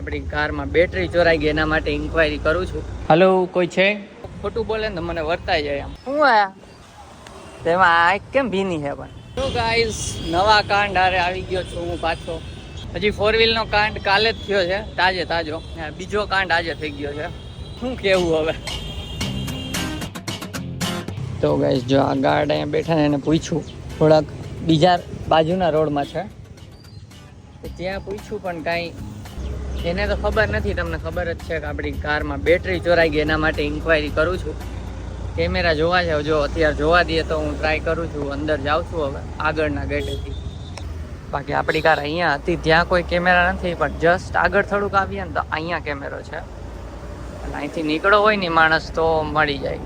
આપણી કારમાં બેટરી ચોરાઈ ગઈ, એના માટે ઇન્ક્વાયરી કરું છું. હલો, કોઈ છે? ખોટું બોલે ને તો મને વર્તાઈ જાય. આમ શું આયા તેમાં આ કેમ ભીની છે? પણ તો ગાઈસ, નવા કાંડ હારે આવી ગયો છું હું પાછો. હજી 4 વ્હીલ નો કાંડ કાલે જ થયો છે, તાજે તાજો. બીજો કાંડ આજે થઈ ગયો છે. શું કેવું હવે? તો ગાઈસ, જો આ ગાર્ડ અહીંયા બેઠા ને એને પૂછ્યું, થોડાક બીજા બાજુના રોડમાં છે, ત્યાં પૂછ્યું પણ કાંઈ એને તો ખબર નથી. તમને ખબર જ છે કે આપણી કારમાં બેટરી ચોરાઈ ગઈ, એના માટે ઇન્ક્વાયરી કરું છું. કેમેરા જોવા છે, જો અત્યારે જોવા દઈએ તો હું ટ્રાય કરું છું. અંદર જાઉં છું હવે આગળના ગેટેથી. બાકી આપણી કાર અહીંયા હતી, ત્યાં કોઈ કેમેરા નથી, પણ જસ્ટ આગળ થોડુંક આવીએ ને તો અહીંયા કેમેરો છે. અને અહીંથી નીકળો હોય ને માણસ તો મળી જાય.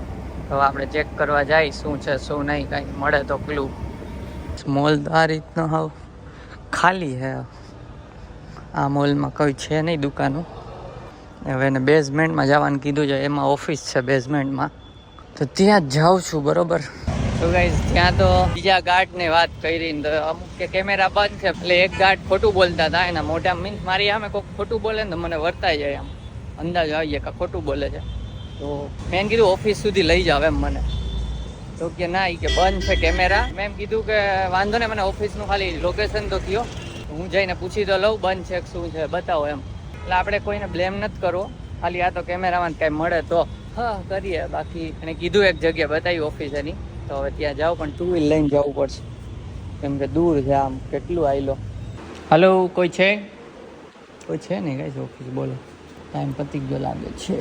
હવે આપણે ચેક કરવા જાય શું છે શું નહીં, કાંઈ મળે તો ક્લુ. મોલ આ રીતનો હાવ ખાલી છે. આ મોલમાં કોઈ છે નહીં દુકાનો. હવે એને બેઝમેન્ટમાં જવાનું કીધું છે, એમાં ઓફિસ છે બેઝમેન્ટમાં, તો ત્યાં જ જાઉં છું. બરોબર. તો ગાઈસ, ત્યાં તો બીજા ગાર્ડને વાત કરી તો અમુક કે કેમેરા બંધ છે, એટલે એક ગાર્ડ ખોટું બોલતા હતા. એના મોઢા મીન્સ મારી સામે કોઈ ખોટું બોલે ને તો મને વર્તાઈ જાય, આમ અંદાજ આવી જાય કે ખોટું બોલે છે. તો મેં કીધું ઓફિસ સુધી લઈ જાવ એમ મને. તો કે ના, એ કે બંધ છે કેમેરા. મેં એમ કીધું કે વાંધો ને, મને ઓફિસનું ખાલી લોકેશન તો કયો, હું જઈને પૂછી તો લઉં બંધ છે કે શું છે, બતાવો એમ. એટલે આપણે કોઈને બ્લેમ નથી કરવો, ખાલી આ તો કેમેરામાં કાંઈ મળે તો હા કરીએ. બાકી એને કીધું એક જગ્યા બતાવી ઓફિસ એની, તો હવે ત્યાં જાઓ, પણ 2 વ્હીલ લઈને જવું પડશે કેમ કે દૂર છે. આમ કેટલું આયલો. હલો, કોઈ છે? કોઈ છે નહીં ગાઈસ ઓફિસ. બોલો, ટાઈમ પતી ગયો લાગે છે.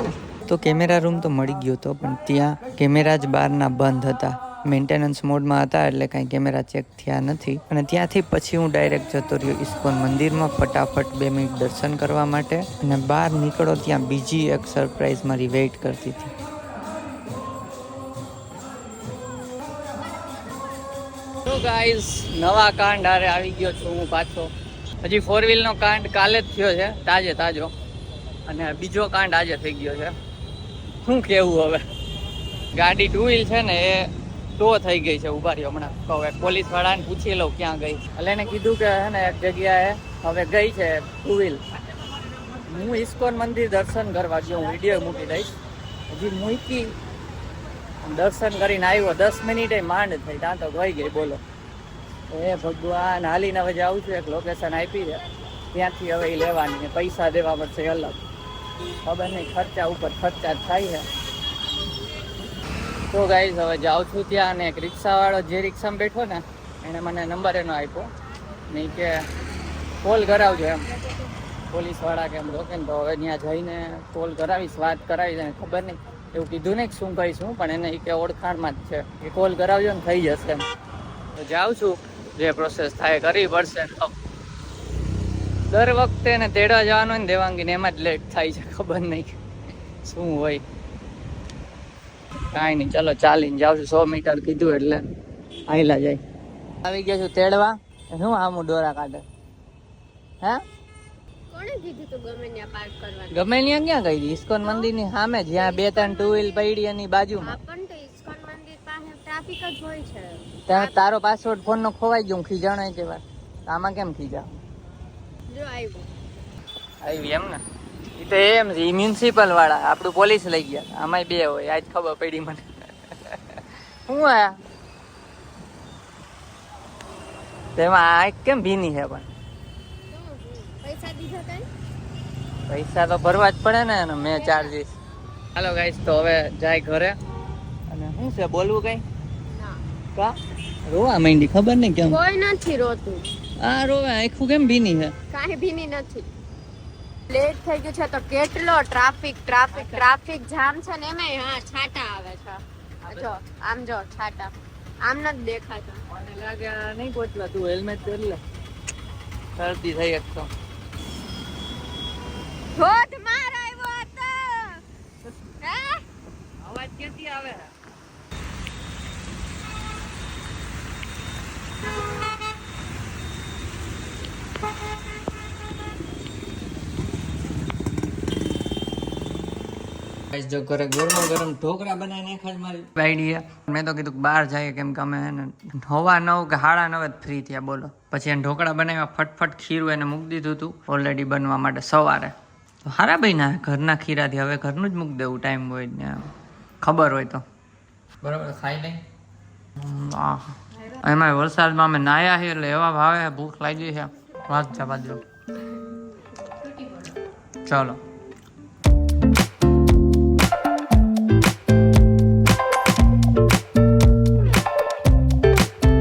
તો કેમેરા રૂમ તો મળી ગયો હતો, પણ ત્યાં કેમેરા જ બહારના બંધ હતા, મેન્ટેનન્સ મોડમાં હતા, એટલે કાંઈ કેમેરા ચેક થયા નથી. અને ત્યાંથી પછી હું ડાયરેક્ટ જતો રહ્યો ઇસ્કોન મંદિરમાં, ફટાફટ 2 મિનિટ દર્શન કરવા માટે. અને બહાર નીકળો ત્યાં બીજી એક સરપ્રાઈઝ મારી વેઇટ કરતી હતી. તો ગાઈસ, નવા કાંડ હારે આવી ગયો છું હું પાછો. હજી 4 વ્હીલ નો કાંડ કાલે જ થયો છે, તાજે તાજો. અને બીજો કાંડ આજે થઈ ગયો છે. શું કેવું હવે? ગાડી 2 વ્હીલ છે ને એ ટો થઈ ગઈ છે. ઉભા રહ્યો, હમણાં હવે પોલીસ વાળાને પૂછી લઉં ક્યાં ગઈ. એટલે એને કીધું કે હે ને એક જગ્યાએ હવે ગઈ છે 2 વ્હીલ. હું ઇસ્કોન મંદિર દર્શન કરવા ગયો, હું વિડીયો મૂકી દઈશ. હજી મૂકી દર્શન કરીને આવ્યો, 10 મિનિટે માંડ થઈ, ત્યાં તો ગઈ ગઈ. બોલો એ ભગવાન. હાલીને હવે જાઉં છું, એક લોકેશન આપી છે, ત્યાંથી હવે એ લેવાની, પૈસા દેવા પડશે અલગ. ખબર નહીં, ખર્ચા ઉપર ખર્ચા થાય છે. તો ગાઈઝ, હવે જાઉં છું ત્યાં. અને એક રિક્ષાવાળો જે રિક્ષામાં બેઠો ને એને મને નંબર એનો આપ્યો, નહીં કે કોલ કરાવજો એમ. પોલીસવાળા કે એમ રોકે ને તો હવે ત્યાં જઈને કોલ કરાવીશ, વાત કરાવીશ. એને ખબર નહીં, એવું કીધું નહીં કે શું કહીશું, પણ એને કે ઓળખાણમાં જ છે, એ કોલ કરાવજો ને થઈ જશે એમ. તો જાઉં છું, જે પ્રોસેસ થાય કરવી પડશે. દર વખતે એને તેડવા જવાનું ને દેવાંગીને એમાં જ લેટ થાય છે, ખબર નહીં શું હોય. કાંઈ નહીં, ચાલો ચાલીને જાઉં છું. 100 મીટર કીધું એટલે આયલા જાય. આવી ગયા છું તેડવા. શું આમું દોરા કાઢે? હે કોણે કીધું તું ગમે ત્યાં પાર્ક કરવાનું? ગમે ત્યાં ક્યાં ગઈ? ઇસ્કોન મંદિરની સામે, જ્યાં 2-3 2 વ્હીલ પડી એની બાજુમાં. પણ તો ઇસ્કોન મંદિર પાસે ટ્રાફિક જ હોય છે. ત્યાં તારો પાસવર્ડ ફોન નો ખોવાઈ ગયો, ખીજાણો છે વાર. આમાં કેમ ખીજા? જો આવ્યું આવી એમ ને? એ તો એમ છે, મ્યુનિસિપલ વાળા આપણું પોલીસ લઈ ગયા. આમાંય 2 હોય, આજ ખબર પડી મને. શું આયા તેમાં આ કેમ ભીની છે? પણ પૈસા દીધા કઈ? પૈસા તો ભરવા જ પડે ને, મેં ચાર્જીસ. હાલો ગાઈસ, તો હવે જાય ઘરે. અને શું છે બોલવું કઈ? ના. કા રોવા માંડી? ખબર નહીં કેમ. કોઈ નથી રોતું. આ રોવે, આખું કેમ ભીની છે? કાંઈ ભીની નથી. લેટ થઈ ગયું છે તો કેટલો ટ્રાફિક જામ છે ને, એમાં હા છાટા આવે છે. જો આમ જો છાટા આમ નથી દેખાતા. મને લાગે નહીં પહોંચલા. તું હેલ્મેટ પહેરી લે, શરદી થઈ એક તો. ધોધમાર આવ્યો હતો. હે અવાજ ક્યાંથી આવે? જો ઘરે ગરમા ગરમ ઢોકળા બનાવીને નાખ્યા મારી આઈડિયા. મેં તો કીધું બહાર જઈએ, કેમ કે અમે 9:30 કે 9:30 જ ફ્રી થયા. બોલો, પછી એને ઢોકળા બનાવ્યા, ફટફટ ખીરું એને મૂકી દીધું હતું ઓલરેડી બનવા માટે સવારે. તો હારા ભાઈ ના ઘરના ખીરાથી હવે ઘરનું જ મૂકી દેવું ટાઈમ હોય ને ખબર હોય તો બરાબર ખાઈ લઈ એમાં વરસાદમાં અમે નાયા છે એટલે એવા ભાવે ભૂખ લાગી છે વાત છે બાજુ ચાલો